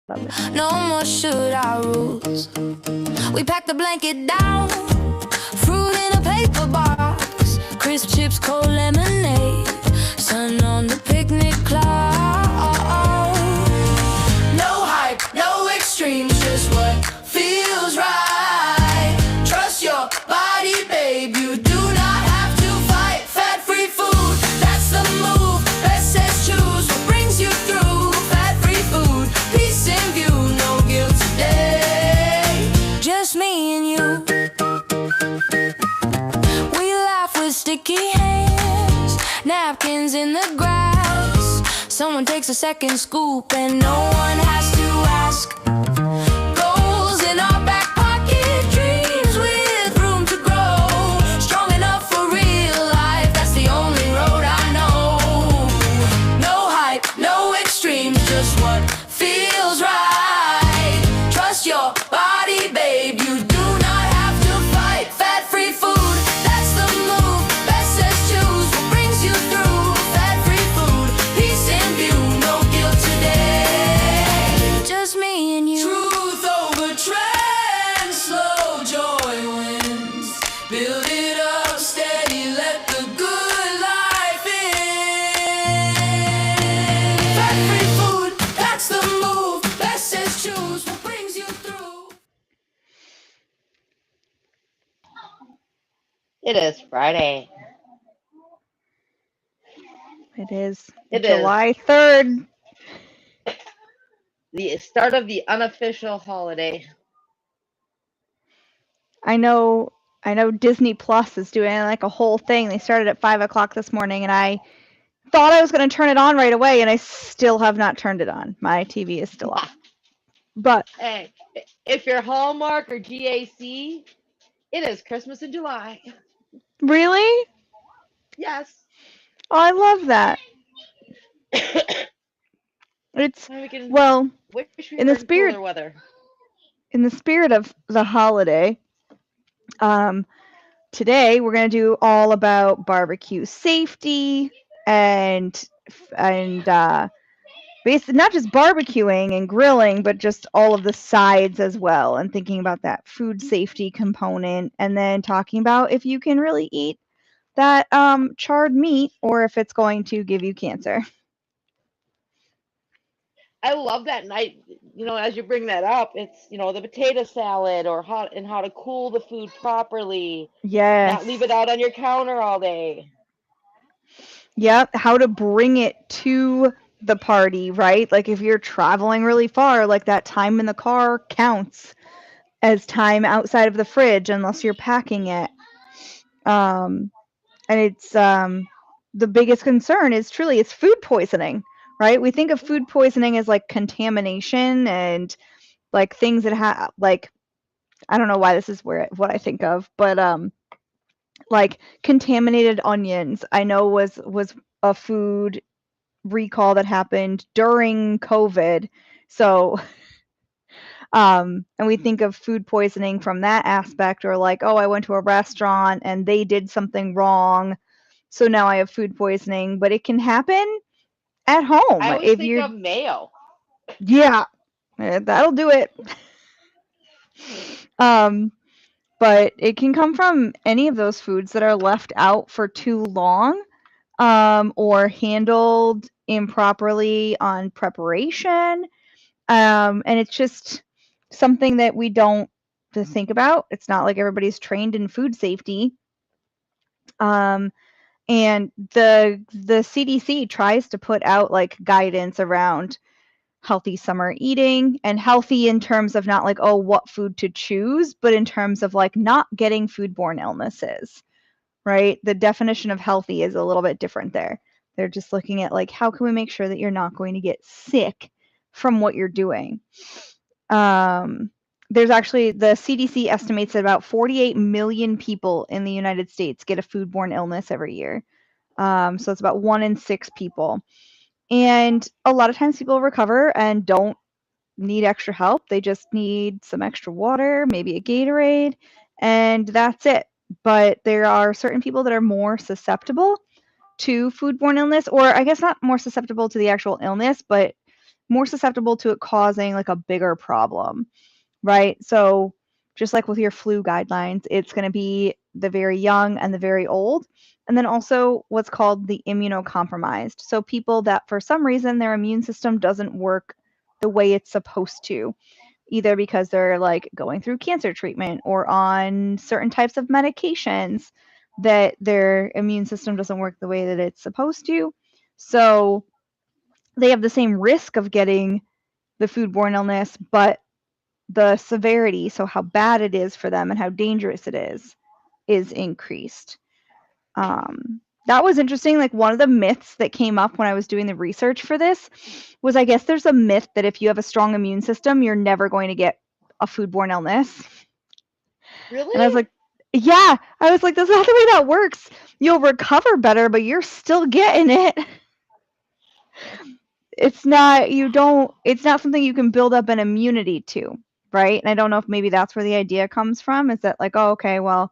Love it. No more should our rules. We pack the blanket down, fruit in a paper box, crisp chips, cold lemonade, sun on the picnic cloud. No hype, no extremes, just what feels right. Trust your body, babe, you do not have to fight. Fat-free food, that's the move. Best says choose what brings you through. Fat-free food, peace in view, no guilt today. Just me and you. We laugh with sticky hands, napkins in the grass. Someone takes a second scoop and no one has to ask. Goals in our back pocket, dreams with room to grow. Strong enough for real life, that's the only road I know. No hype, no extremes, just what feels right. Trust your body, babe, you do not have to fight. Fat-free food, that's the move. Best says choose what brings you through. Fat-free food, peace in view, no guilt today. Just me and you. Truth over trend, slow joy wins. Build it up steady, let the good life in. Fat-free food, that's the move. Best says choose what brings you through. It is Friday. It is It is July 3rd. the start of the unofficial holiday. I know Disney Plus is doing like a whole thing. They started at 5 o'clock this morning, and I thought I was going to turn it on right away, and I still have not turned it on. My TV is still off. But Hey, if you're Hallmark or GAC, it is Christmas in July. really? Yes. Oh, I love that. It's Now we can well, wish we in were the in spirit cooler weather. in the spirit of the holiday, today we're going to do all about barbecue safety and basically not just barbecuing and grilling, but just all of the sides as well, and thinking about that food safety component, and then talking about if you can really eat that charred meat or if it's going to give you cancer. I love that night, as you bring that up, it's, the potato salad or how to cool the food properly, not leave it Yes. out on your counter all day. Yep. How to bring it to the party, right? Like if you're traveling really far, like that time in the car counts as time outside of the fridge unless you're packing it. And it's the biggest concern is truly it's food poisoning, right? We think of food poisoning as like contamination and like things that have like I don't know why this is what I think of, but like contaminated onions I know was a food recall that happened during COVID. So and we think of food poisoning from that aspect, or like, oh, I went to a restaurant and they did something wrong, so now I have food poisoning. But it can happen at home I always if think you're, of mayo. yeah, that'll do it. um, but it can come from any of those foods that are left out for too long, or handled improperly on preparation. And it's just something that we don't to think about. It's not like everybody's trained in food safety. Um, and the CDC tries to put out like guidance around healthy summer eating, and healthy in terms of not like, oh, what food to choose, but in terms of like not getting foodborne illnesses, right? The definition of healthy is a little bit different there. They're just looking at like, how can we make sure that you're not going to get sick from what you're doing? There's actually the CDC estimates that about 48 million people in the United States get a foodborne illness every year. So it's about 1 in 6 people. And a lot of times people recover and don't need extra help. They just need some extra water, maybe a Gatorade, and that's it. But there are certain people that are more susceptible to foodborne illness, or I guess not more susceptible to the actual illness, but more susceptible to it causing like a bigger problem, right? So just like with your flu guidelines, it's going to be the very young and the very old, and then also what's called the immunocompromised. So people that for some reason their immune system doesn't work the way it's supposed to, either because they're like going through cancer treatment or on certain types of medications that their immune system doesn't work the way that it's supposed to. So they have the same risk of getting the foodborne illness, but the severity, so how bad it is for them and how dangerous it is increased. That was interesting. Like one of the myths that came up when I was doing the research for this was, I guess there's a myth that if you have a strong immune system, you're never going to get a foodborne illness. Really? And I was like, yeah, I was like, that's not the way that works. You'll recover better, but you're still getting it. It's not something you can build up an immunity to, right? And I don't know if maybe that's where the idea comes from, is that like, oh, okay, well,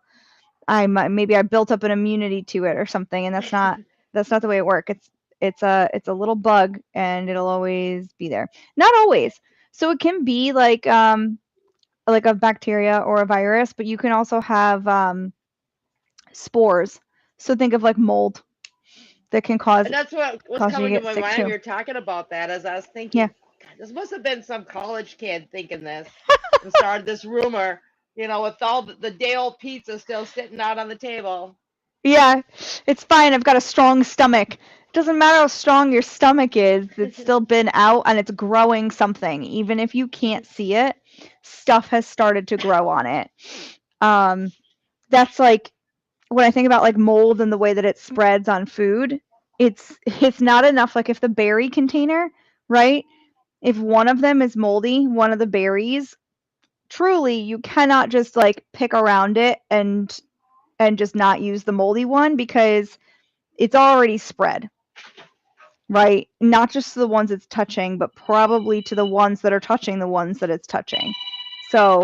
maybe I built up an immunity to it or something, and that's not the way it works. It's a little bug, and it'll always be there. Not always. So it can be like a bacteria or a virus, but you can also have spores. So think of like mold that can cause. And that's what was cause you to coming to get my sick mind too. when you were talking about that, as I was thinking, Yeah. God, this must have been some college kid thinking this and started this rumor, with all the day old pizza still sitting out on the table. Yeah, it's fine. I've got a strong stomach. It doesn't matter how strong your stomach is. It's still been out and it's growing something. Even if you can't see it, stuff has started to grow on it. That's like when I think about like mold and the way that it spreads on food, it's not enough. Like if the berry container, right? If one of them is moldy, one of the berries, truly you cannot just like pick around it and just not use the moldy one, because it's already spread, right? Not just to the ones it's touching, but probably to the ones that are touching the ones that it's touching. So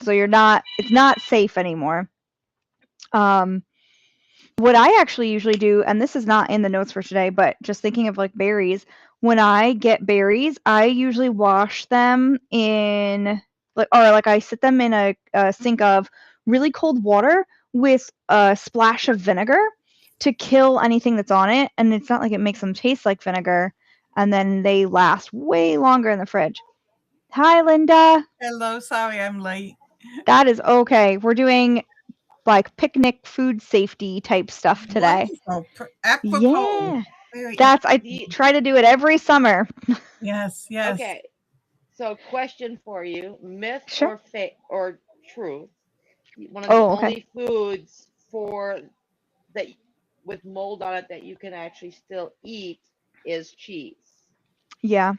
it's not safe anymore. What I actually usually do, and this is not in the notes for today, but just thinking of like berries, when I get berries, I usually wash them in like I sit them in a sink of really cold water with a splash of vinegar to kill anything that's on it. And it's not like it makes them taste like vinegar, and then they last way longer in the fridge. Hi, Linda. Hello, sorry I'm late. That is okay. We're doing like picnic food safety type stuff today. Wonderful. Apropos. Yeah. I try to do it every summer. Yes. Okay. So question for you, myth Sure. or truth? One of the only foods that with mold on it that you can actually still eat is cheese. Yeah.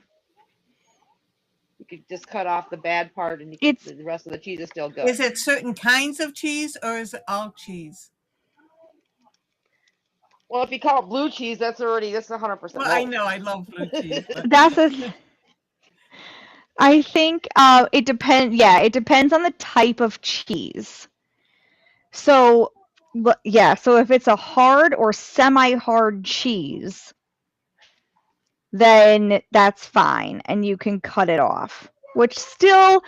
You could just cut off the bad part and the rest of the cheese is still good. Is it certain kinds of cheese or is it all cheese? Well, if you call it blue cheese, that's 100%. Well, I know I love blue cheese. I think it depends. Yeah, it depends on the type of cheese. So yeah, so if it's a hard or semi-hard cheese, then that's fine, and you can cut it off. Which still,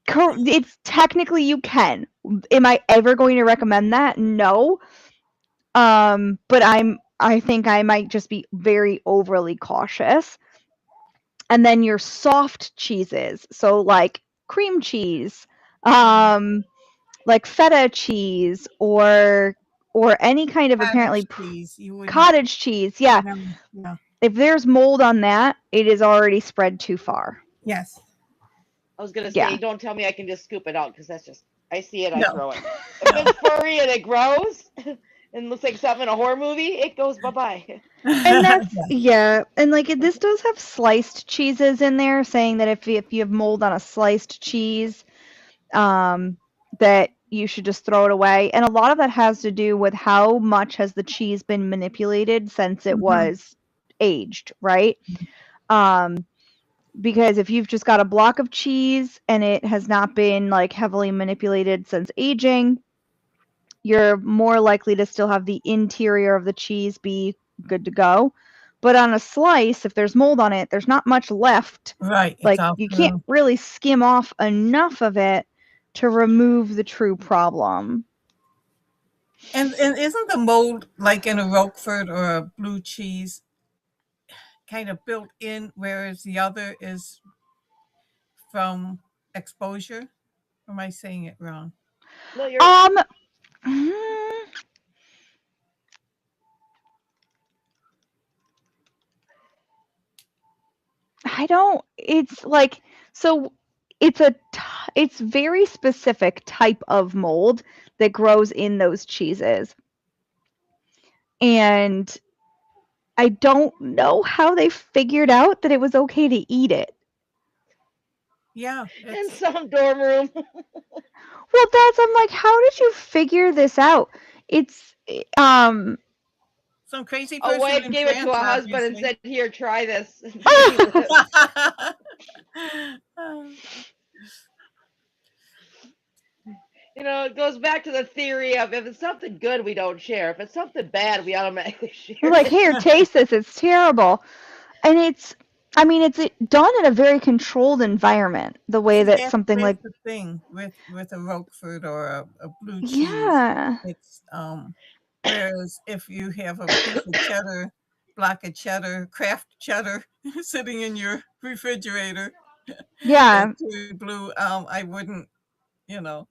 it's technically you can. Am I ever going to recommend that? No. But I think I might just be very overly cautious. And then your soft cheeses, so like cream cheese, like feta cheese, or any kind of cottage cheese. Yeah. If there's mold on that, it is already spread too far. Yes. I was gonna say, don't tell me I can just scoop it out, because that's just, I see it, I throw it. If it's furry and it grows and looks like something in a horror movie, it goes bye-bye. And that's and like this does have sliced cheeses in there, saying that if you have mold on a sliced cheese, that you should just throw it away. And a lot of that has to do with how much has the cheese been manipulated since it was aged, right? Because if you've just got a block of cheese and it has not been like heavily manipulated since aging, you're more likely to still have the interior of the cheese be good to go. But on a slice, if there's mold on it, there's not much left. Right. Like you can't really skim off enough of it to remove the true problem. And isn't the mold like in a Roquefort or a blue cheese kind of built in, whereas the other is from exposure? Or am I saying it wrong? No, you're. I don't. It's like so. It's very specific type of mold that grows in those cheeses, and I don't know how they figured out that it was okay to eat it. Yeah. In some dorm room. Well, I'm like, how did you figure this out? It's some crazy person. A wife gave it to a husband and said, "Here, try this." You know, it goes back to the theory of if it's something good, we don't share. If it's something bad, we automatically share. We're like, here, taste this. It's terrible. And it's done in a very controlled environment, the way that something like the thing with a Roquefort or a blue cheese. Yeah. It's whereas if you have a piece of cheddar, block of cheddar, Kraft cheddar sitting in your refrigerator. Yeah. Blue, I wouldn't, you know.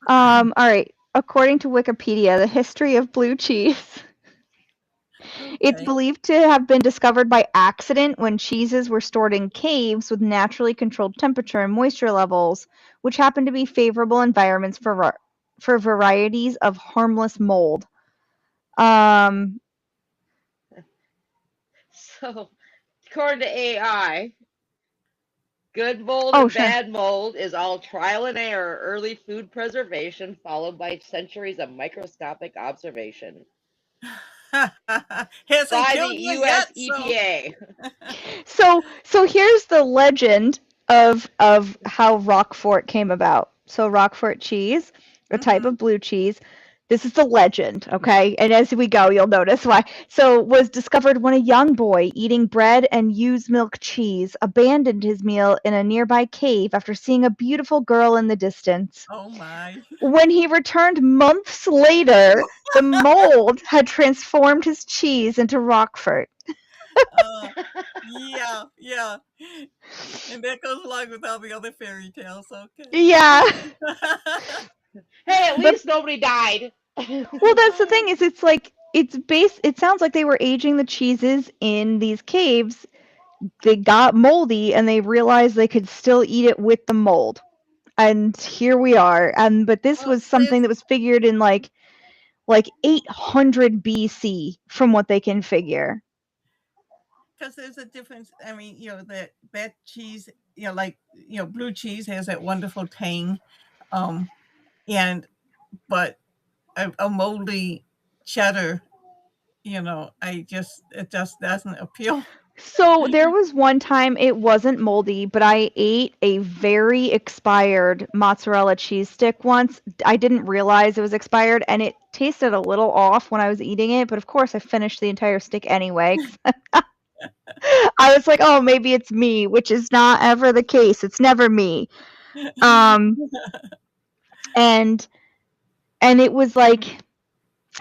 All right. According to Wikipedia, the history of blue cheese. Okay. It's believed to have been discovered by accident when cheeses were stored in caves with naturally controlled temperature and moisture levels, which happened to be favorable environments for varieties of harmless mold. So, according to AI, good mold and bad mold is all trial and error, early food preservation, followed by centuries of microscopic observation. By the U.S. EPA. So here's the legend of how Roquefort came about. So Roquefort cheese, a type of blue cheese. This is the legend, okay? And as we go, you'll notice why. So was discovered when a young boy eating bread and ewe's milk cheese abandoned his meal in a nearby cave after seeing a beautiful girl in the distance. Oh my. When he returned months later, the mold had transformed his cheese into Roquefort. Yeah. And that goes along with all the other fairy tales, okay? Yeah. Hey, at least nobody died. Well, that's the thing is it's like it sounds like they were aging the cheeses in these caves. They got moldy and they realized they could still eat it with the mold. And here we are. But this was something that was figured in like 800 BC from what they can figure. Because there's a difference. I mean, you know, that cheese, you know, like, you know, blue cheese has that wonderful tang. But a moldy cheddar, you know, it just doesn't appeal. So there was one time it wasn't moldy, but I ate a very expired mozzarella cheese stick once. I didn't realize it was expired and it tasted a little off when I was eating it, but of course I finished the entire stick anyway. I was like, oh, maybe it's me, which is not ever the case. It's never me. And it was like,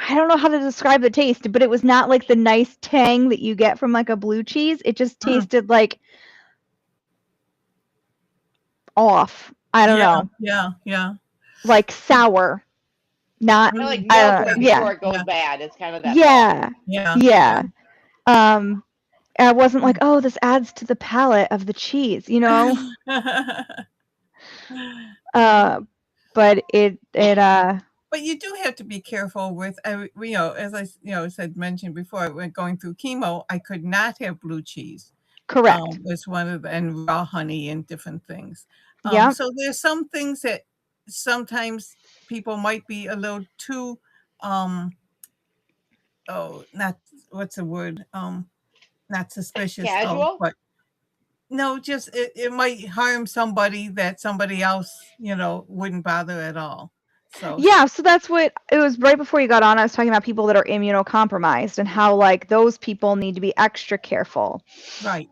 I don't know how to describe the taste, but it was not like the nice tang that you get from like a blue cheese. It just tasted like off. I don't know. Yeah. Like sour. Not like milk before it goes bad. It's kind of that. Yeah. I wasn't like, oh, this adds to the palate of the cheese, you know? But it But you do have to be careful with, you know, as I mentioned before, when going through chemo, I could not have blue cheese. Correct. It's one of and raw honey and different things. Yeah. So there's some things that sometimes people might be a little too, not suspicious. Casual? But no, just it might harm somebody that somebody else, you know, wouldn't bother at all. So Yeah, so that's what it was right before you got on. I was talking about people that are immunocompromised and how like those people need to be extra careful. right.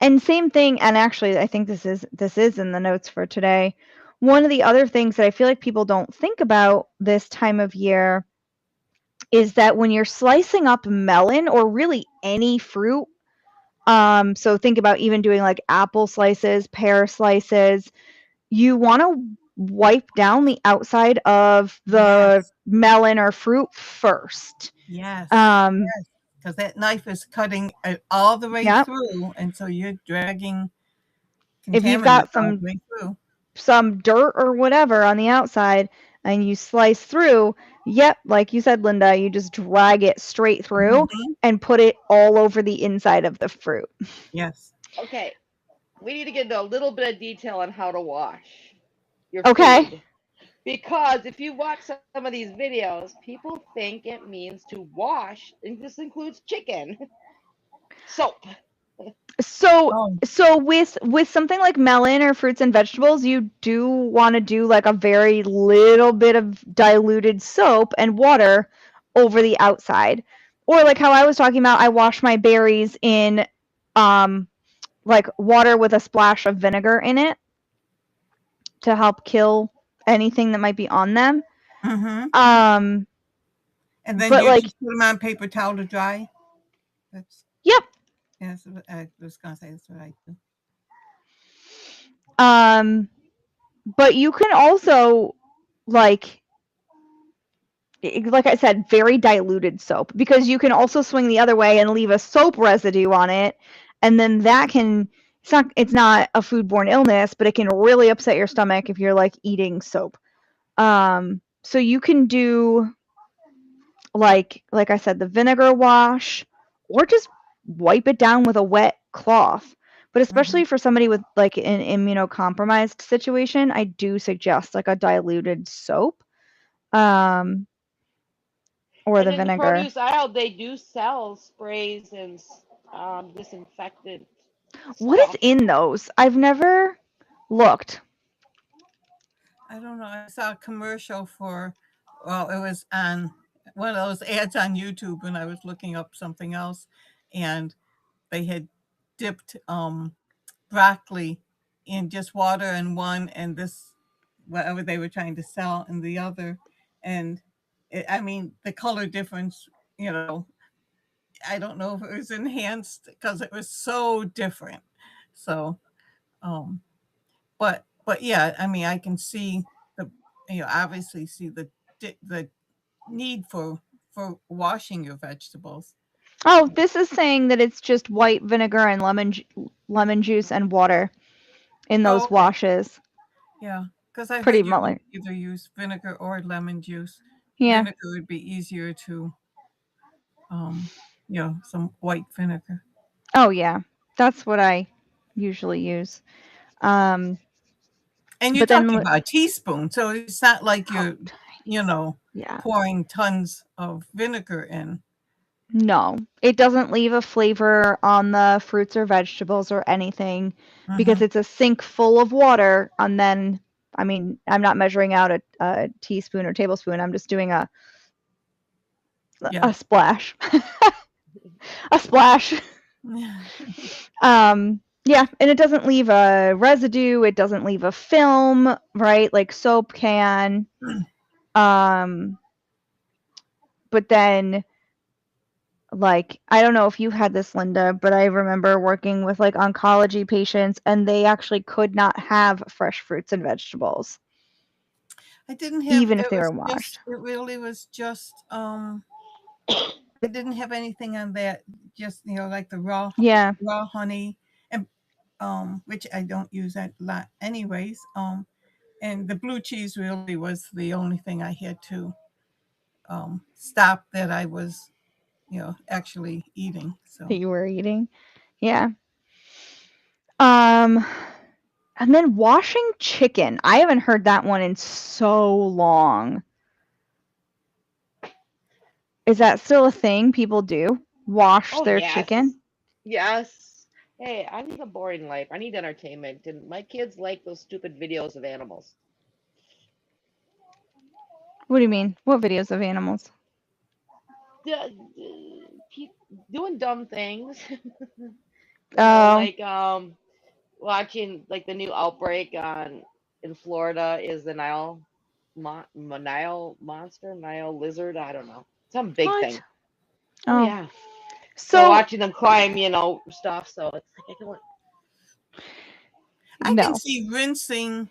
And same thing, and actually I think this is in the notes for today. One of the other things that I feel like people don't think about this time of year is that when you're slicing up melon or really any fruit, so think about even doing like apple slices, pear slices, you want to wipe down the outside of the Yes. melon or fruit first. Yes. Um, Yes. Because that knife is cutting it all the way yeah. through, and so you're dragging If you've contaminants got all the way through. some dirt or whatever on the outside and you slice through, yep, like you said, Linda, you just drag it straight through Mhm. and put it all over the inside of the fruit. Yes. Okay, we need to get into a little bit of detail on how to wash your Okay. food. Because if you watch some of these videos, people think it means to wash, and this includes chicken. Soap. So Oh. with something like melon or fruits and vegetables, you do want to do like a very little bit of diluted soap and water over the outside. Or like how I was talking about, I wash my berries in like water with a splash of vinegar in it to help kill anything that might be on them. Mm-hmm. Um And then but you like just put them on paper towel to dry. That's yep. That's what I was gonna say. That's what I do. But you can also like I said, very diluted soap, because you can also swing the other way and leave a soap residue on it, and then that can it's not a foodborne illness, but it can really upset your stomach if you're like eating soap. So you can do like I said, the vinegar wash, or just wipe it down with a wet cloth. But especially for somebody with like an immunocompromised situation, I do suggest like a diluted soap. Or And the in the vinegar. produce aisle, they do sell sprays and disinfectant What is stuff. in those? I've never looked. I don't know. I saw a commercial for, well, it was on one of those ads on YouTube when I was looking up something else, and they had dipped broccoli in just water in one, and this whatever they were trying to sell in the other, and I mean the color difference, you know, I don't know if it was enhanced because it was so different. So, um, but yeah, I mean, I can see the, obviously see the need for washing your vegetables. Oh, this is saying that it's just white vinegar and lemon juice and water in Oh, those okay. washes. Yeah, because I Pretty heard you much. could either use vinegar or lemon juice. Yeah. Vinegar would be easier to, um, some white vinegar. Oh yeah. That's what I usually use. Um And you're but then talking about a teaspoon, so it's not like oh, you're, you know, yeah. pouring tons of vinegar in. No. It doesn't leave a flavor on the fruits or vegetables or anything, because Mhm. it's a sink full of water, and then I mean, I'm not measuring out a teaspoon or tablespoon. I'm just doing Yeah. a splash. A splash. Yeah, and it doesn't leave a residue, it doesn't leave a film, right? Like soap can. Um, but then like I don't know if you had this, Linda, but I remember working with like oncology patients and they actually could not have fresh fruits and vegetables, I didn't have even if it they was were washed. just it really was just I didn't have anything on that, just like the Yeah. raw honey, and which I don't use that a lot anyways. And the blue cheese really was the only thing I had to stop that I was actually eating. So That you were eating. Yeah. Um and then washing chicken. I haven't heard that one in so long. Is that still a thing people do? Wash Oh their yes, chicken? yes. Hey, I live a boring life. I need entertainment, and my kids like those stupid videos of animals. What do you mean? What videos of animals? Doing dumb things. Oh, Like watching like the new outbreak on in Florida is the Nile monster, Nile lizard. I don't know, some big what? thing. Oh Oh, yeah. So so watching them climb, stuff. So it's like I don't. I can no, see rinsing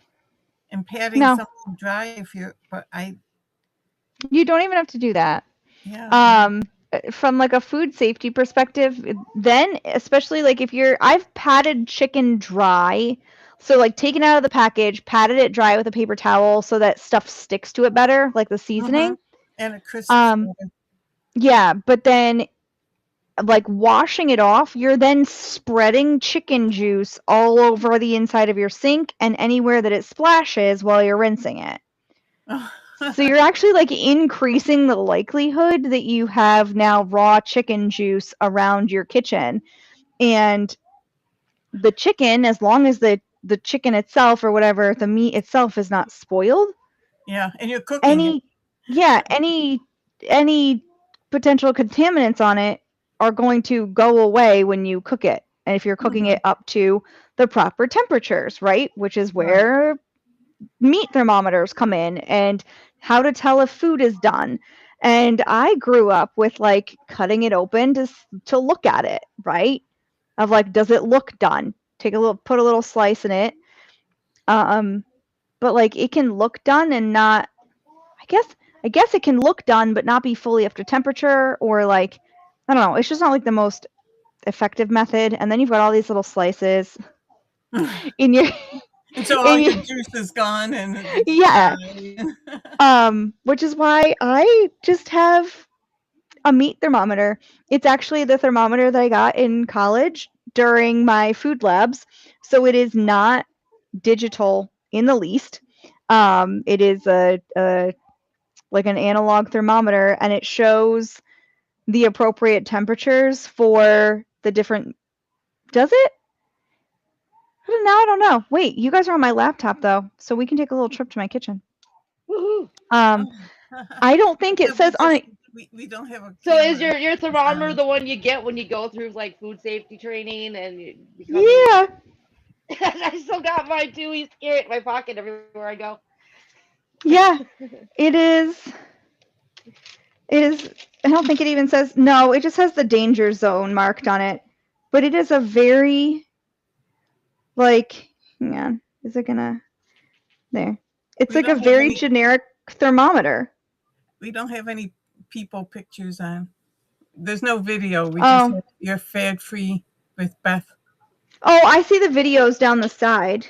and patting no, something dry if you're, but you don't even have to do that. yeah. From like a food safety perspective, then especially like if I've patted chicken dry, so like taken out of the package, patted it dry with a paper towel so that stuff sticks to it better, like the seasoning. And it crisps Um, better. yeah, but then like washing it off, you're then spreading chicken juice all over the inside of your sink and anywhere that it splashes while you're rinsing it. So you're actually like increasing the likelihood that you have now raw chicken juice around your kitchen. And the chicken, as long as the chicken itself or whatever, the meat itself is not spoiled, Yeah, and you're cooking it. any potential contaminants on it are going to go away when you cook it. And if you're cooking it up to the proper temperatures, right? Which is Right. where meat thermometers come in and how to tell if food is done. And I grew up with like cutting it open to look at it, right? Of like, does it look done? Put a little slice in it. But like it can look done and not, I guess it can look done but not be fully up to temperature, or like, I don't know, it's just not like the most effective method. And then you've got all these little slices in your And so all your juice is gone and it's yeah. dry. Which is why I just have a meat thermometer. It's actually the thermometer that I got in college during my food labs. So it is not digital in the least. It is a like an analog thermometer, and it shows the appropriate temperatures for the different. Does it? Now I don't know. Wait, you guys are on my laptop though, so we can take a little trip to my kitchen. Woohoo! I don't think it says on it. We don't have a. So is your thermometer the one you get when you go through like food safety training and Yeah. I still got mine too. He's carrying it in my pocket everywhere I go. Yeah, it is. I don't think it even says, no, it just has the danger zone marked on it. But it is a very, like, hang on, is it gonna, there. It's like a very generic thermometer. We don't have any people pictures on. There's no video. We just have you're fad free with Beth. Oh, I see the videos down the side.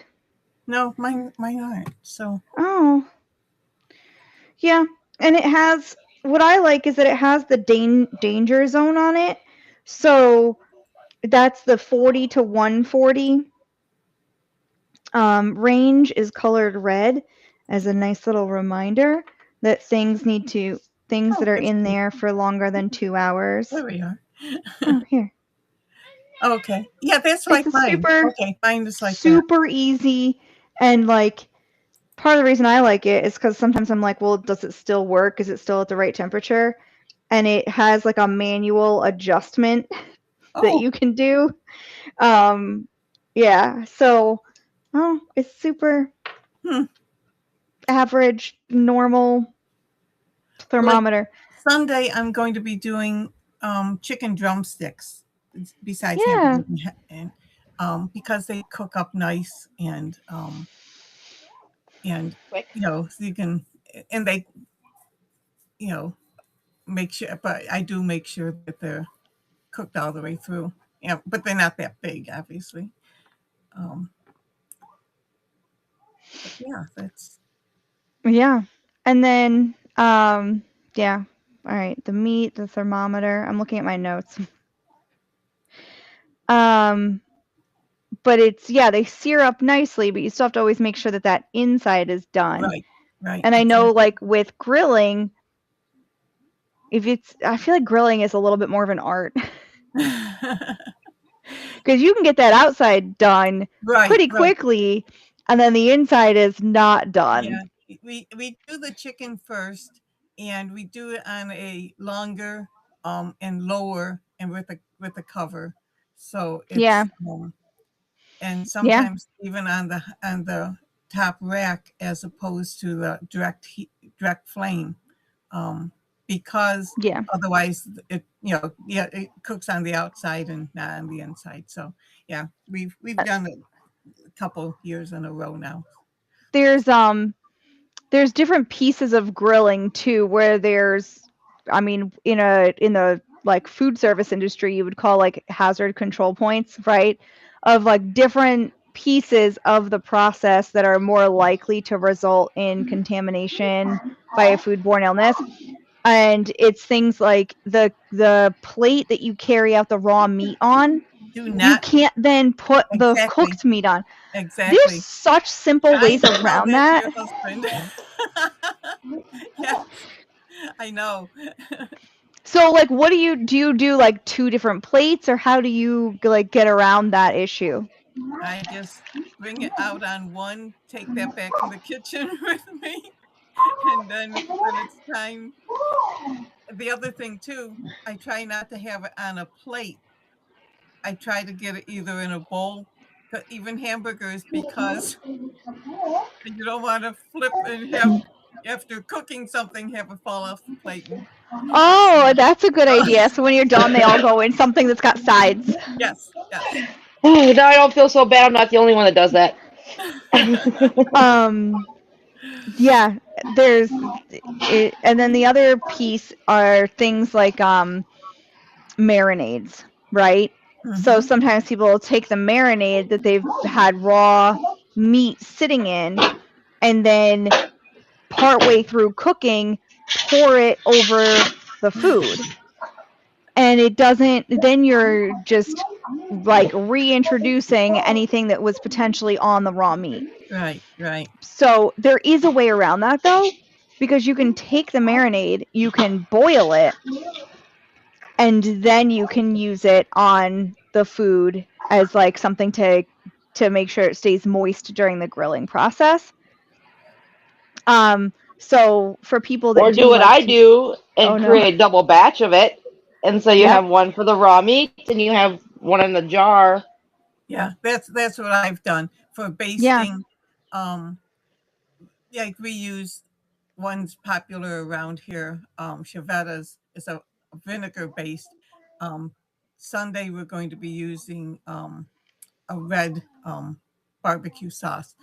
No, mine aren't. So. Oh. Yeah, and it has, what I like is that it has the danger zone on it. So that's the 40 to 140 range is colored red as a nice little reminder that things that are in there for longer than 2 hours. There we are. Oh, here. Okay. Yeah, that's like mine. Okay, mine is like super easy, and like part of the reason I like it is because sometimes I'm like, well, does it still work? Is it still at the right temperature? And it has like a manual adjustment that you can do. Yeah, so it's super average, normal thermometer. Like Sunday, I'm going to be doing chicken drumsticks besides and because they cook up nice and quick. So you can, and they make sure, but I do make sure that they're cooked all the way through. Yeah, but they're not that big, obviously. Yeah, that's. Yeah, and then yeah. All right, the meat, the thermometer. I'm looking at my notes. But it's, they sear up nicely, but you still have to always make sure that inside is done. Right. And I know, like with grilling, I feel like grilling is a little bit more of an art. Because you can get that outside done pretty quickly, and then the inside is not done. we do the chicken first, and we do it on a longer and lower and with a cover, so Yeah. it's and Yeah. sometimes even on the top rack as opposed to the direct flame, because Yeah. otherwise it it cooks on the outside and not on the inside. So yeah, we've done it a couple years in a row now. There's different pieces of grilling too, where there's, I mean, in the like food service industry, you would call like hazard control points, right? Of like different pieces of the process that are more likely to result in contamination by a foodborne illness. And it's things like the plate that you carry out the raw meat on, Do you not can't then put the exactly cooked meat on. There's exactly. such simple Trying ways to tell around that to that. your husband. Yes, I know. So like what do you do like two different plates, or how do you like get around that issue? I just bring it out on one, take that back in the kitchen with me, and then when it's time. The other thing too, I try not to have it on a plate. I try to get it either in a bowl, even hamburgers, because you don't want to flip and have after cooking something have it fall off the plate. Oh, that's a good idea. So when you're done, they all go in something that's got sides. Yes, yes. Oh, now I don't feel so bad. I'm not the only one that does that. Yeah, there's it, and then the other piece are things like marinades, right? So sometimes people will take the marinade that they've had raw meat sitting in, and then partway through cooking, pour it over the food. And it doesn't, then you're just like reintroducing anything that was potentially on the raw meat. Right, right. So there is a way around that though, because you can take the marinade, you can boil it, and then you can use it on the food as like something to make sure it stays moist during the grilling process. So for people that Or do what like I do and Oh, no. create a double batch of it. And so you Yep. have one for the raw meat and you have one in the jar. Yeah, that's what I've done for basting. Like we use one's popular around here, Chevetta's. It's a vinegar based. Sunday we're going to be using a red barbecue sauce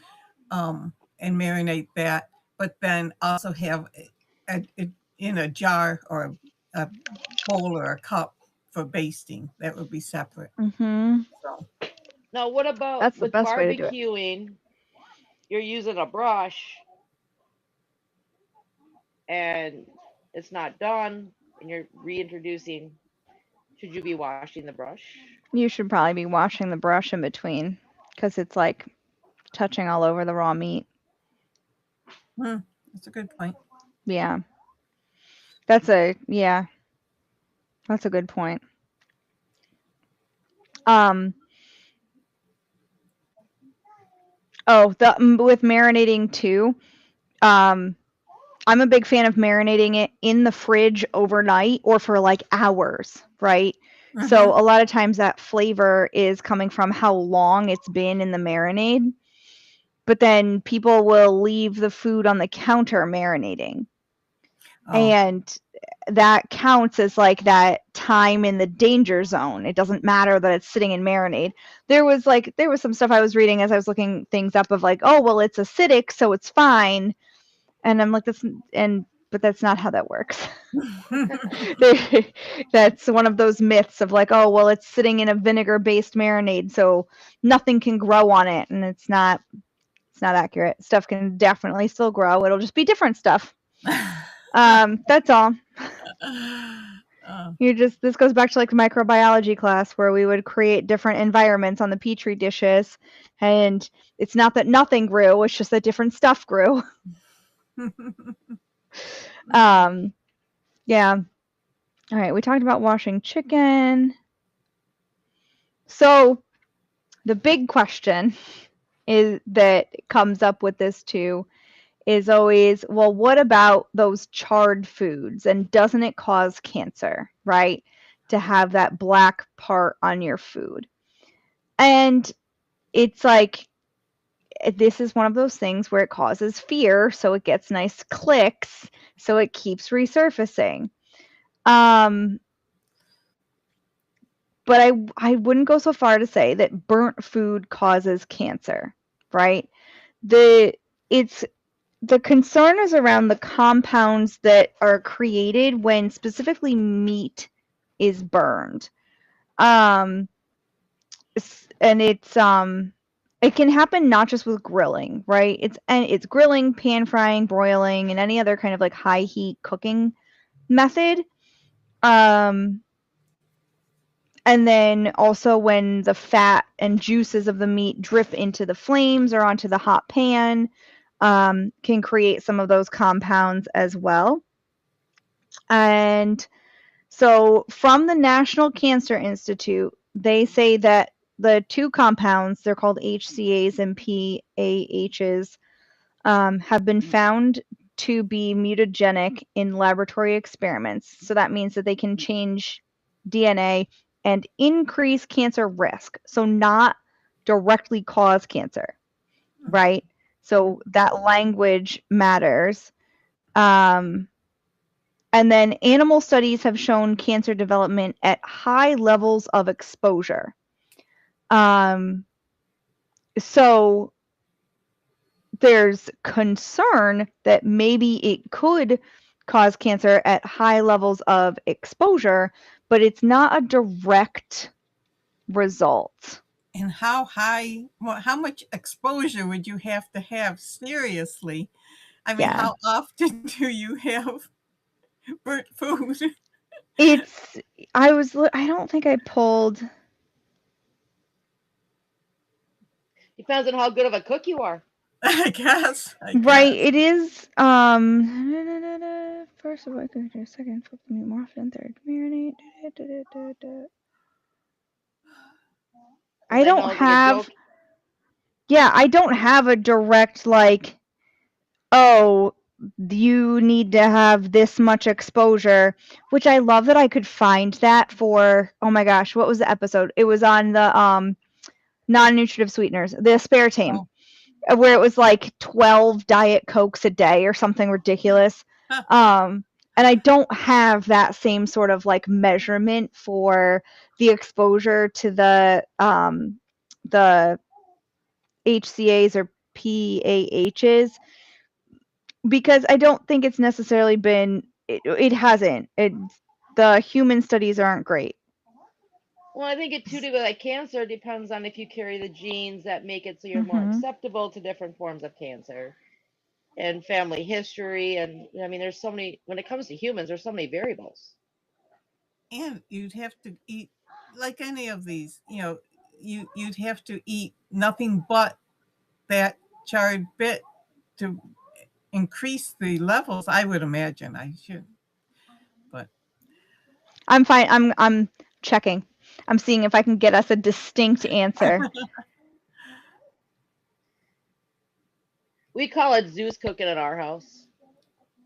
and marinate that, but then also have it in a jar or a bowl or a cup for basting. That would be separate. Mhm. So Now, what about That's the with best way to do it. barbecuing? You're using a brush and it's not done and you're reintroducing. Should you be washing the brush? You should probably be washing the brush in between, because it's like touching all over the raw meat. that's a good point. Yeah. That's a good point. With marinating too. I'm a big fan of marinating it in the fridge overnight or for like hours, right? So a lot of times that flavor is coming from how long it's been in the marinade. But then people will leave the food on the counter marinating. And that counts as like that time in the danger zone. It doesn't matter that it's sitting in marinade. There was some stuff I was reading as I was looking things up of like, oh, well, it's acidic, so it's fine. And I'm like, but that's not how that works. That's one of those myths of like, oh, well, it's sitting in a vinegar-based marinade, so nothing can grow on it, and it's not accurate. Stuff can definitely still grow. It'll just be different stuff. That's all. This goes back to like microbiology class where we would create different environments on the petri dishes, and it's not that nothing grew, it's just that different stuff grew. Yeah. All right, we talked about washing chicken. So the big question is that comes up with this too is always, well, what about those charred foods? And doesn't it cause cancer, right? To have that black part on your food. And it's like, this is one of those things where it causes fear, so it gets nice clicks, so it keeps resurfacing. But I wouldn't go so far to say that burnt food causes cancer, right? The concern is around the compounds that are created when specifically meat is burned. And it can happen not just with grilling, right? It's grilling, pan frying, broiling, and any other kind of like high heat cooking method. And then also when the fat and juices of the meat drip into the flames or onto the hot pan, can create some of those compounds as well. And so from the National Cancer Institute, they say that the two compounds, they're called HCAs and PAHs, have been found to be mutagenic in laboratory experiments. So that means that they can change DNA and increase cancer risk. So not directly cause cancer, right? So that language matters. And then animal studies have shown cancer development at high levels of exposure. So there's concern that maybe it could cause cancer at high levels of exposure, but it's not a direct result. And how high, how much exposure would you have to have seriously? I mean, Yeah. how often do you have burnt food? I don't think I pulled. Depends on how good of a cook you are. I guess. Right, it is, first of all, second, flip the meat more often, third, marinate, I don't have, I don't have a direct, like, oh, you need to have this much exposure, which I love that I could find that for, oh my gosh, what was the episode? It was on the, non-nutritive sweeteners, the aspartame. Where it was like 12 Diet Cokes a day or something ridiculous. And I don't have that same sort of like measurement for the exposure to the HCAs or PAHs, because I don't think it's necessarily been, it hasn't. The human studies aren't great. Well, I think it too, like cancer depends on if you carry the genes that make it so you're more acceptable to different forms of cancer, and family history, and I mean, there's so many. When it comes to humans, there's so many variables. And you'd have to eat, like any of these, you'd have to eat nothing but that charred bit to increase the levels. I would imagine. I should, but I'm fine. I'm checking. I'm seeing if I can get us a distinct answer. We call it Zeus cooking at our house.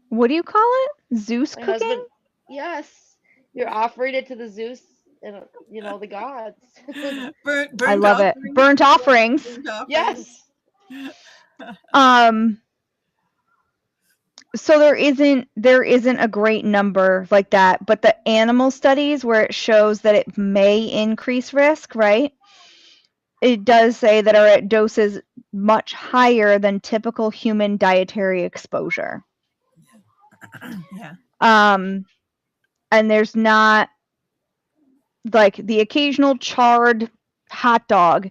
What do you call it? Zeus My cooking? husband, yes, you're offering it to the Zeus and the gods. burnt I love it. Burnt offerings. Yes. So there isn't a great number like that, but the animal studies where it shows that it may increase risk, right? It does say that are at doses much higher than typical human dietary exposure. Yeah. And there's not like the occasional charred hot dog.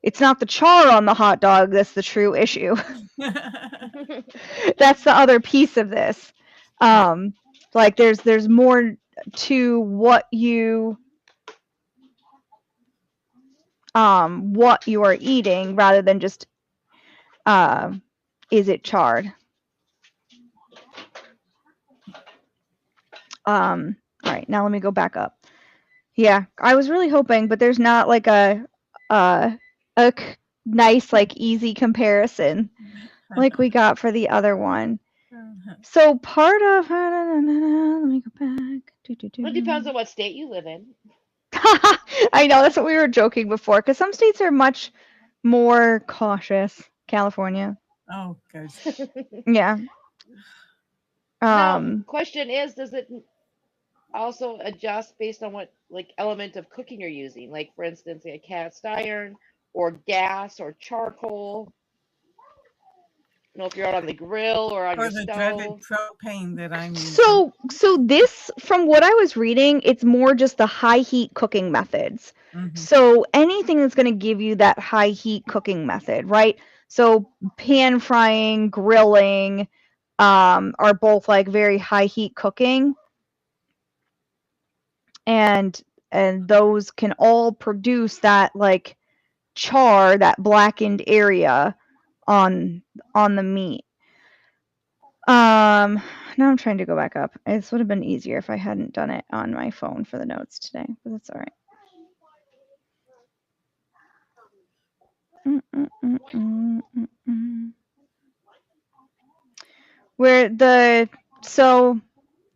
It's not the char on the hot dog that's the true issue. That's the other piece of this. Like there's more to what you are eating rather than just is it charred. All right, now let me go back up. Yeah, I was really hoping, but there's not like a nice, like, easy comparison. like we got for the other one. So part of let me go back. It depends on what state you live in. I know that's what we were joking before, because some states are much more cautious. California, Oh, good. yeah. Now, question is, does it also adjust based on what like element of cooking you're using? Like for instance, a cast iron or gas or charcoal. You know, if you're out on the grill or on Or your the dreaded stove. propane that I'm using. So this, from what I was reading, it's more just the high heat cooking methods. Mhm. So anything that's going to give you that high heat cooking method, right? So pan frying, grilling, are both like very high heat cooking, and those can all produce that like char, that blackened area on the meat. Now I'm trying to go back up. This would have been easier if I hadn't done it on my phone for the notes today, but that's all right. So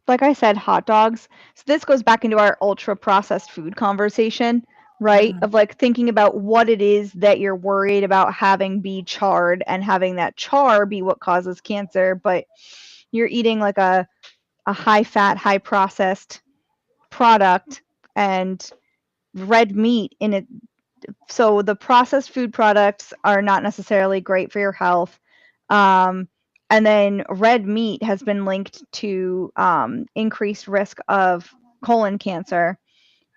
like I said, hot dogs. So this goes back into our ultra processed food conversation, right? Mhm. Of like thinking about what it is that you're worried about having be charred and having that char be what causes cancer, but you're eating like a high fat, high processed product and red meat in it. So the processed food products are not necessarily great for your health. And then red meat has been linked to increased risk of colon cancer.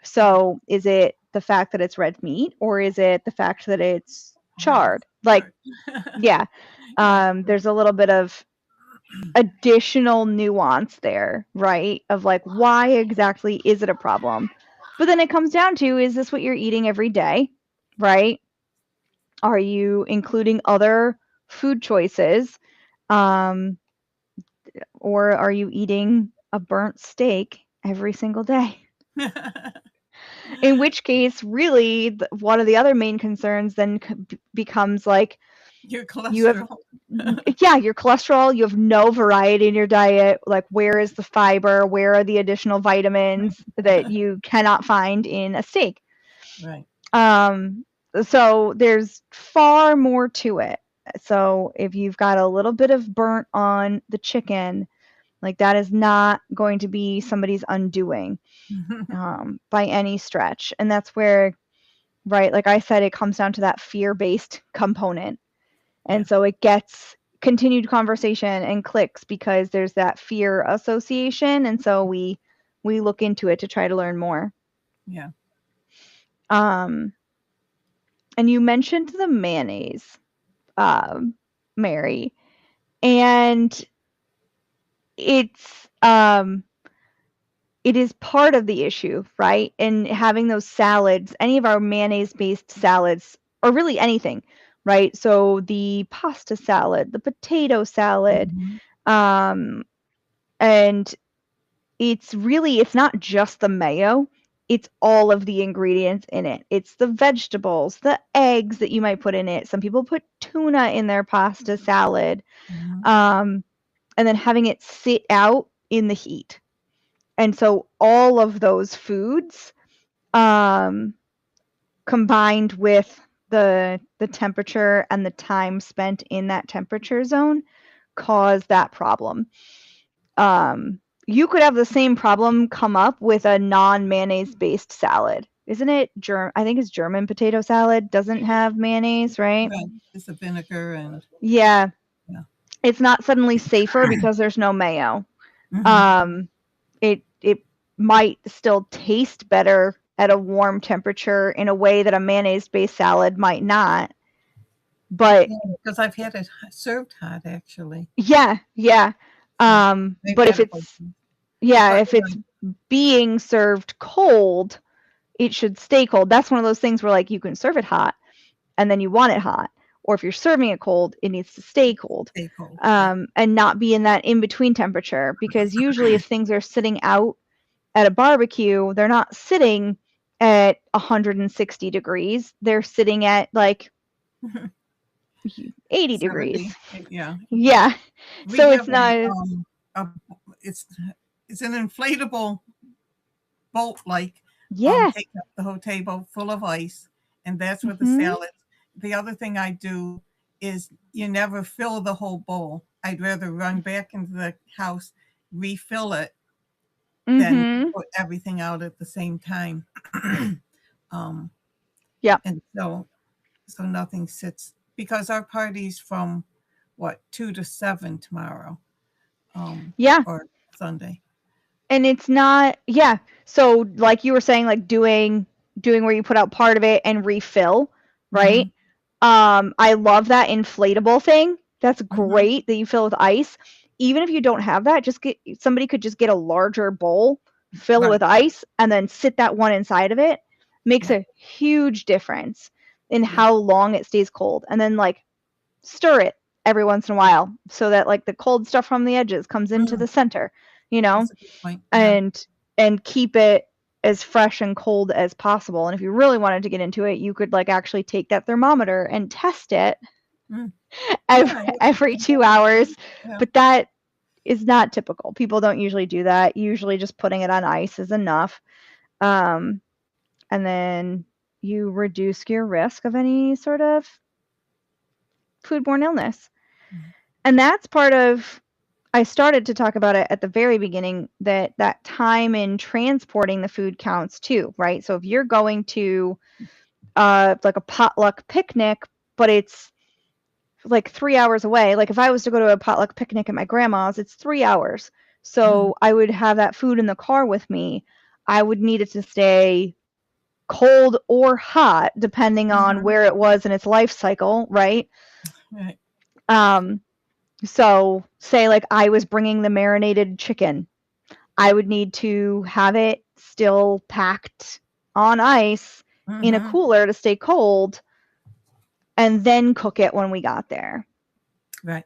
So is it the fact that it's red meat, or is it the fact that it's charred? Like, yeah, there's a little bit of additional nuance there, right? Of like, why exactly is it a problem? But then it comes down to, is this what you're eating every day, right? Are you including other food choices? Or are you eating a burnt steak every single day? In which case, really, one of the other main concerns then becomes like, Your you have, cholesterol. yeah, your cholesterol, you have no variety in your diet. Like, where is the fiber? Where are the additional vitamins that you cannot find in a steak? Right. So there's far more to it. So if you've got a little bit of burnt on the chicken, like that is not going to be somebody's undoing by any stretch. And that's where, right, like I said, it comes down to that fear-based component. And Yeah. so it gets continued conversation and clicks because there's that fear association. And so we look into it to try to learn more. Yeah. And you mentioned the mayonnaise, Mary, and it's it is part of the issue, right? And having those salads, any of our mayonnaise-based salads, or really anything, right? So the pasta salad, the potato salad, Mhm. and it's not just the mayo, it's all of the ingredients in it. It's the vegetables, the eggs that you might put in it. Some people put tuna in their pasta salad. Mhm. And then having it sit out in the heat. And so all of those foods, combined with the temperature and the time spent in that temperature zone, cause that problem. You could have the same problem come up with a non-mayonnaise based salad. Isn't it I think it's German potato salad doesn't have mayonnaise, right? Right. It's a vinegar and Yeah. yeah. It's not suddenly safer because there's no mayo. Mhm. It might still taste better at a warm temperature in a way that a mayonnaise-based salad might not. But Yeah, because I've had it served hot actually. yeah. But if it's being served cold, it should stay cold. That's one of those things where like you can serve it hot and then you want it hot. Or if you're serving it cold, it needs to stay cold. Stay cold. Yeah. And not be in that in-between temperature. Because usually if things are sitting out at a barbecue, they're not sitting at 160 degrees. They're sitting at like 80 70. degrees. Yeah. Yeah. We So have it's not as, a it's an inflatable boat like yeah. take up the whole table full of ice, and that's with the Mhm. salads. The other thing I do is you never fill the whole bowl. I'd rather run back into the house, refill it, than Mhm. put everything out at the same time. um, Yeah. and so nothing sits, because our party's from 2 to 7 tomorrow, Yeah. or Sunday. And it's not, yeah. So like you were saying, like doing where you put out part of it and refill, right? I love that inflatable thing. That's great that you fill with ice. Even if you don't have that, somebody could just get a larger bowl, fill it with ice, and then sit that one inside of it. Makes Yeah. a huge difference in Yeah. how long it stays cold. And then like stir it every once in a while so that like the cold stuff from the edges comes into the center, you know, That's a good point. Yeah. and keep it as fresh and cold as possible. And if you really wanted to get into it, you could like actually take that thermometer and test it Mm. every 2 hours. Yeah. But that is not typical. People don't usually do that. Usually just putting it on ice is enough. And then you reduce your risk of any sort of foodborne illness. And that's part of, I started to talk about it at the very beginning, that time in transporting the food counts too, right? So if you're going to like a potluck picnic, but it's like 3 hours away, like if I was to go to a potluck picnic at my grandma's, it's 3 hours. So I would have that food in the car with me. I would need it to stay cold or hot, depending on where it was in its life cycle, right? Right. So say like I was bringing the marinated chicken, I would need to have it still packed on ice in a cooler to stay cold, and then cook it when we got there. Right.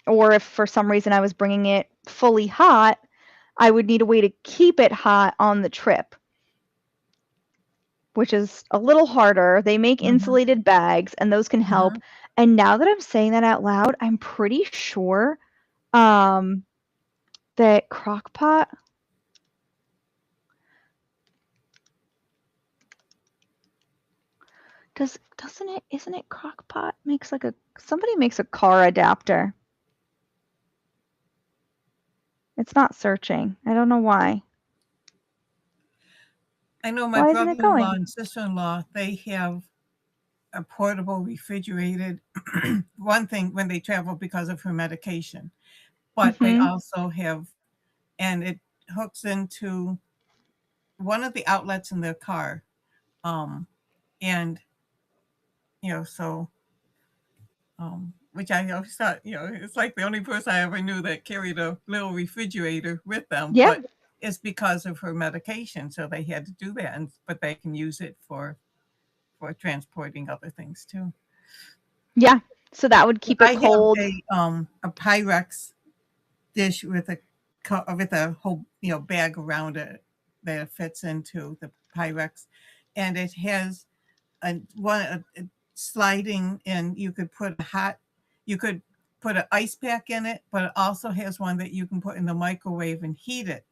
Or if for some reason I was bringing it fully hot, I would need a way to keep it hot on the trip, which is a little harder. They make insulated bags, and those can help. And now that I'm saying that out loud, I'm pretty sure that Crock-Pot isn't it Crock-Pot makes like somebody makes a car adapter. It's not searching. I don't know why. I know my Why isn't it brother-in-law going? and sister-in-law, they have a portable refrigerated one thing when they travel because of her medication, but they also have, and it hooks into one of the outlets in their car, and so which I always thought, it's like the only person I ever knew that carried a little refrigerator with them. Yeah. But it's because of her medication, so they had to do that, but they can use it for transporting other things too. Yeah. So that would keep it cold. I have a Pyrex dish with a whole bag around it that fits into the Pyrex, and it has a sliding, and you could put an ice pack in it, but it also has one that you can put in the microwave and heat it.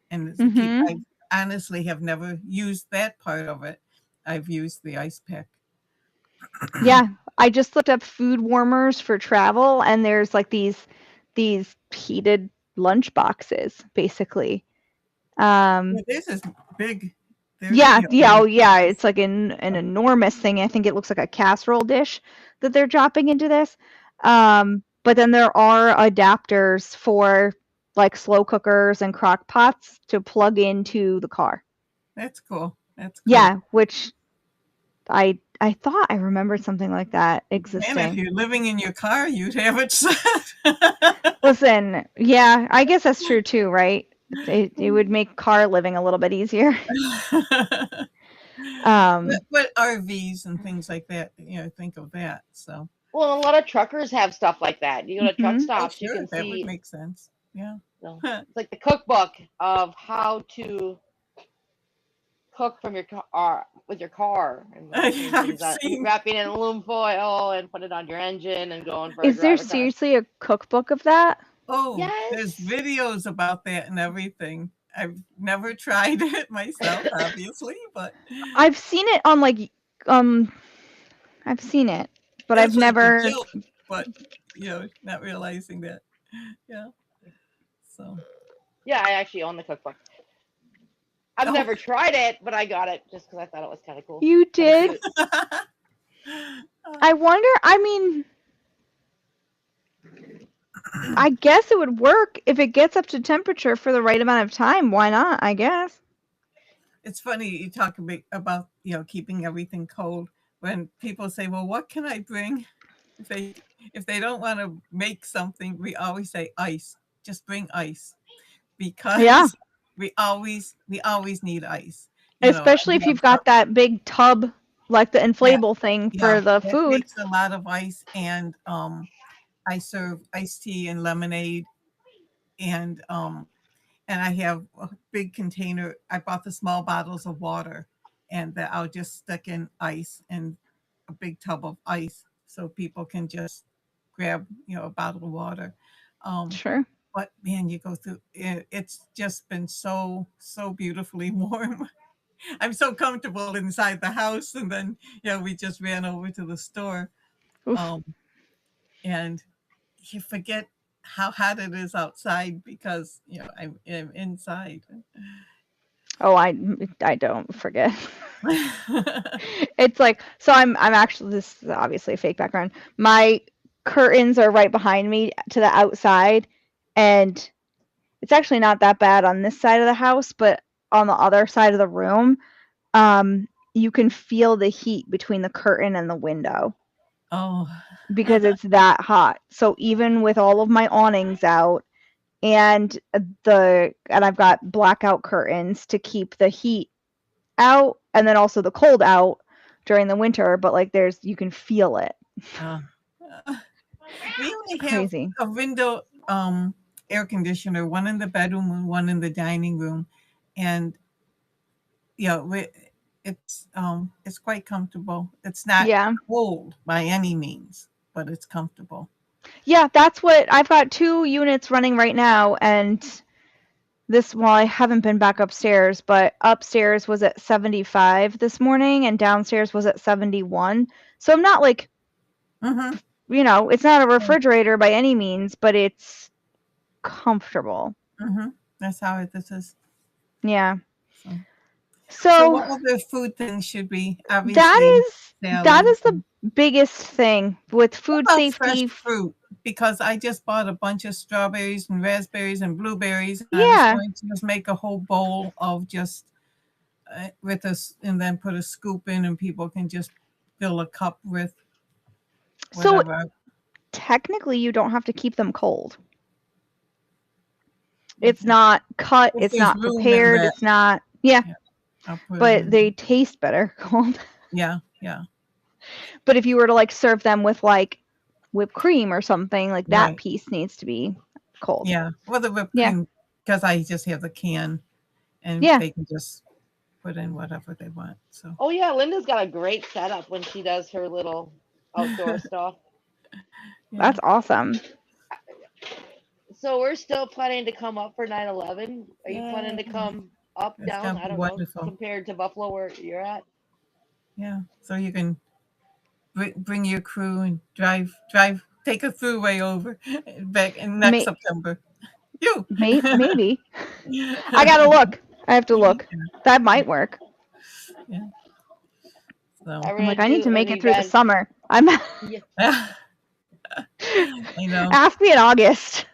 And I honestly have never used that part of it. I've used the ice pack. Yeah, I just looked up food warmers for travel, and there's like these heated lunch boxes, basically. This is big. Yeah, oh yeah, it's like an enormous thing. I think it looks like a casserole dish that they're dropping into this. But then there are adapters for like slow cookers and crock pots to plug into the car. That's cool. Yeah, which I thought I remembered something like that existing. And if you're living in your car, you'd have it set. Listen, yeah, I guess that's true too, right? It would make car living a little bit easier. But RVs and things like that, think of that. So. Well, a lot of truckers have stuff like that. You go to truck stops, you can that see. Would make sense. Yeah. It's like the cookbook of how to cook from your car with your car and like putting I've things on, seen. wrapping it in aluminum foil and put it on your engine and going for a Is there drive across. seriously a cookbook of that? Oh, there's Yes. videos about that and everything. I've never tried it myself, obviously, but I've seen it on like I've seen it, but I've it's like a never. joke, but not realizing that. Yeah. So. Yeah, I actually own the cookbook. I've Oh. never tried it, but I got it just because I thought it was kind of cool. You Kinda did? cute. I wonder. I mean, I guess it would work if it gets up to temperature for the right amount of time. Why not? I guess. It's funny you talk about keeping everything cold. When people say, "Well, what can I bring?" If they don't want to make something, we always say ice. Just bring ice, because Yeah. we always need ice. Especially if you've got that big tub, like the inflatable thing for the it food. makes a lot of ice, and I serve iced tea and lemonade, and I have a big container. I bought the small bottles of water, and that I'll just stick in ice and a big tub of ice, so people can just grab a bottle of water. Sure. But man, you go through it, it's just been so beautifully warm. I'm so comfortable inside the house, and then we just ran over to the store. Oof. And you forget how hot it is outside because I'm inside. Oh, I don't forget. It's like, so I'm actually, this is obviously a fake background. My curtains are right behind me to the outside, and it's actually not that bad on this side of the house, but on the other side of the room, you can feel the heat between the curtain and the window Oh, because it's that hot. So even with all of my awnings out and I've got blackout curtains to keep the heat out and then also the cold out during the winter, but like you can feel it. we only have Crazy. a window air conditioner, one in the bedroom and one in the dining room, and it's quite comfortable. It's not Yeah. cold by any means, but it's comfortable. Yeah, that's what I've got 2 units running right now, and I haven't been back upstairs, but upstairs was at 75 this morning and downstairs was at 71. So I'm not like, it's not a refrigerator by any means, but it's comfortable. That's how this is. Yeah. So what other food things should we obviously? That is the biggest thing with food safety. Fresh fruit, because I just bought a bunch of strawberries and raspberries and blueberries. And Yeah. I was going to just make a whole bowl of just with us, and then put a scoop in, and people can just fill a cup with whatever. So technically, you don't have to keep them cold. It's not cut. It's not prepared. It's not. Yeah. But they taste better cold. Yeah. But if you were to like serve them with like whipped cream or something, like that piece needs to be cold. Yeah. Well, the whipped cream, because I just have the can, and they can just put in whatever they want. So. Oh yeah, Linda's got a great setup when she does her little outdoor stuff. That's awesome. So we're still planning to come up for 9/11. Are you planning to come up, down? I don't know. Compared to Buffalo, where you're at. Yeah, so you can bring your crew and drive, take a throughway over back in next September. You maybe. I gotta look. I have to look. That might work. Yeah. So I'm like, I need to make it through the summer. I know. Ask me in August.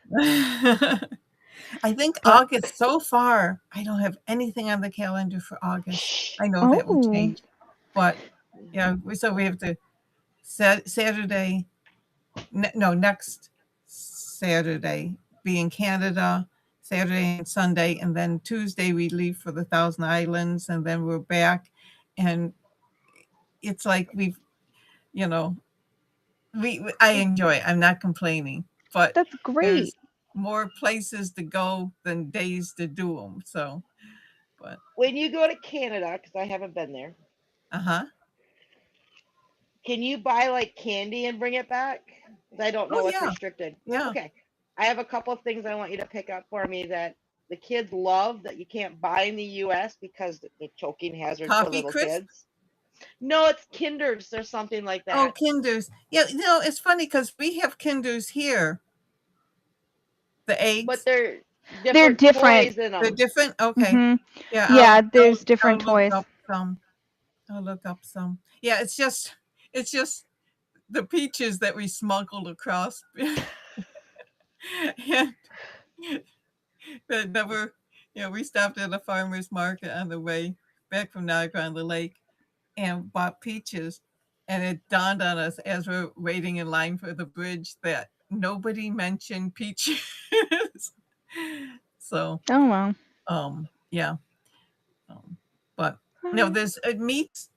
I think August, so far, I don't have anything on the calendar for August. I know that will change. But so we have to Saturday, next Saturday be in Canada, Saturday and Sunday, and then Tuesday we leave for the Thousand Islands, and then we're back. And it's like I enjoy it. I'm not complaining, but that's great. There's more places to go than days to do them. So, But When you go to Canada, because I haven't been there, uh-huh. can you buy like candy and bring it back? 'Cause I don't Oh know what's yeah, restricted. yeah. Okay. I have a couple of things I want you to pick up for me that the kids love that you can't buy in the US because the choking hazard for Toffee little crisp. kids. No, it's Kinders or something like Oh, that. Kinders. Yeah, it's funny because we have Kinders here. The But eggs, they're They're different different. toys in they're them. different. Okay. Hmm. Yeah, Yeah, I'll there's different look toys. up some. I'll look up some. Yeah, it's just the peaches that we smuggled across. And that never, we stopped at a farmer's market on the way back from Niagara on the Lake and bought peaches. And it dawned on us as we're waiting in line for the bridge that nobody mentioned peaches. So, Oh well. yeah. But no, there's meats,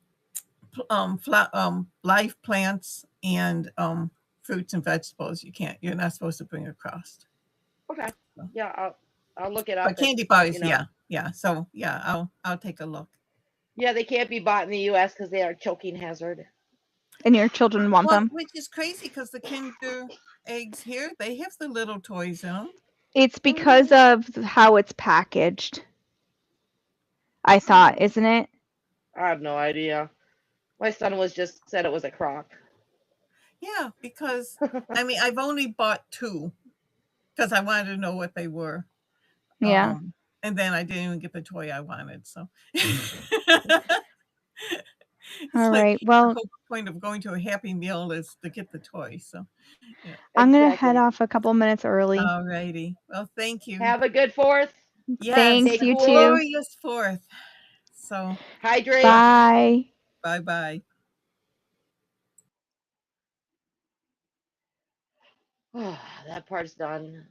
live plants, and fruits and vegetables. You're not supposed to bring across. Okay. Yeah, I'll look it up. But candy bars, yeah. So yeah, I'll take a look. Yeah, they can't be bought in the US because they are a choking hazard. And your children want Well, them. which is crazy because the Kinder eggs here, they have the little toys in them. It's because of how it's packaged. I thought, isn't it? I have no idea. My son said it was a crock. Yeah, because I mean, I've only bought 2 because I wanted to know what they were. Yeah. And then I didn't even get the toy I wanted. So All right. Well, the whole point of going to a Happy Meal is to get the toy. So yeah. I'm gonna head off a couple minutes early. All righty. Well, thank you. Have a good 4th. Yes. Thanks, Stay you cool. too. Glorious 4th. So Hydrate. Bye. bye-bye. That part's done.